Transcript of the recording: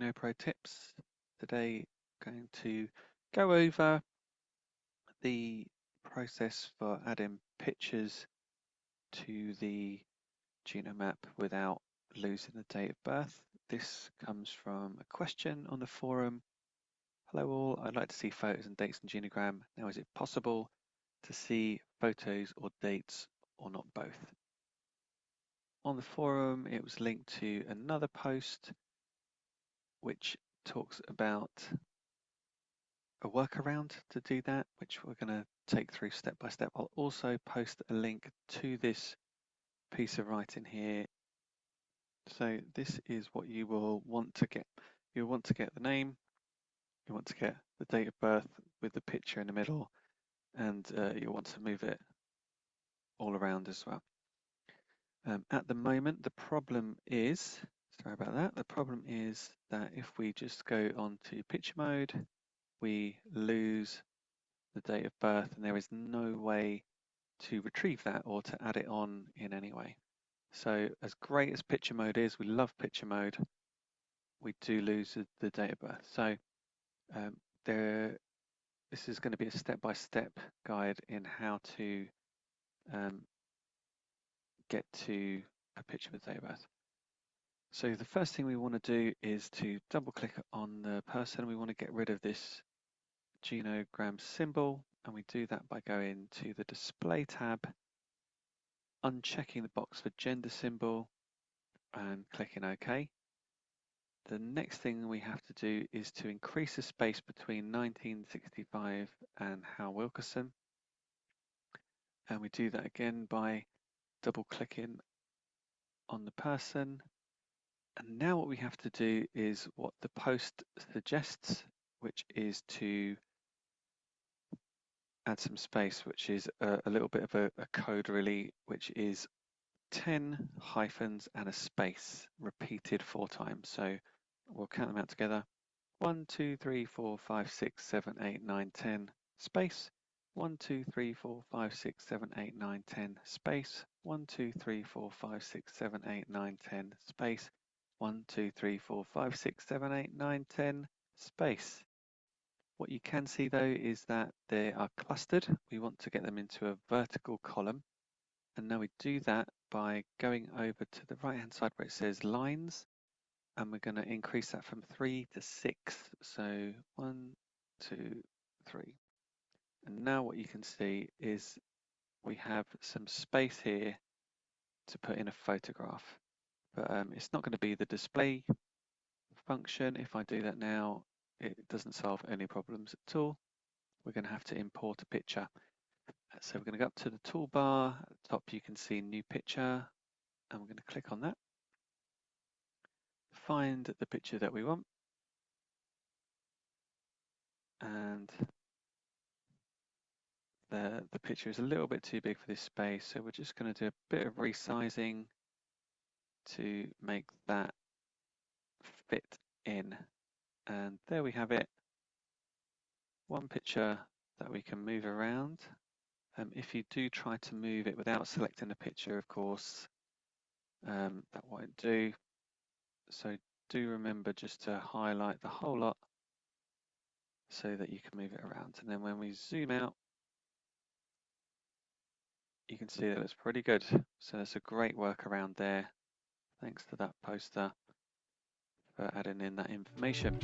Genopro tips. Today I'm going to go over the process for adding pictures to the genome app without losing the date of birth. This comes from a question on the forum. Hello all, I'd like to see photos and dates in Genogram. Now is it possible to see photos or dates or not both? On the forum it was linked to another post which talks about a workaround to do that, which we're going to take through step by step. I'll also post a link to this piece of writing here. So this is what you will want to get. You'll want to get the name, you want to get the date of birth with the picture in the middle, and you'll want to move it all around as well. At the moment, the problem is, sorry about that, the problem is that if we just go on to picture mode, we lose the date of birth and there is no way to retrieve that or to add it on in any way. So as great as picture mode is, we love picture mode, we do lose the date of birth. So this is going to be a step-by-step guide in how to get to a picture with date of birth. So the first thing we want to do is to double click on the person. We want to get rid of this genogram symbol, and we do that by going to the display tab, unchecking the box for gender symbol and clicking OK. The next thing we have to do is to increase the space between 1965 and Hal Wilkerson, and we do that again by double clicking on the person. And now what we have to do is what the post suggests, which is to add some space, which is a little bit of a code really, which is 10 hyphens and a space repeated 4 times. So we'll count them out together. 1, 2, 3, 4, 5, 6, 7, 8, 9, 10 space. 1, 2, 3, 4, 5, 6, 7, 8, 9, 10 space. 1, 2, 3, 4, 5, 6, 7, 8, 9, 10 space. 1, 2, 3, 4, 5, 6, 7, 8, 9, 10 space. What you can see though is that they are clustered. We want to get them into a vertical column. And now we do that by going over to the right hand side where it says lines, and we're going to increase that from 3 to 6. So 1, 2, 3. And now what you can see is we have some space here to put in a photograph. But it's not going to be the display function. If I do that now, it doesn't solve any problems at all. We're going to have to import a picture. So we're going to go up to the toolbar. At the top you can see new picture, and we're going to click on that. Find the picture that we want. And the picture is a little bit too big for this space, so we're just going to do a bit of resizing to make that fit in. And there we have it. One picture that we can move around. If you do try to move it without selecting a picture, of course, that won't do. So do remember just to highlight the whole lot so that you can move it around. And then when we zoom out, you can see that it's pretty good. So it's a great workaround there. Thanks to that poster for adding in that information.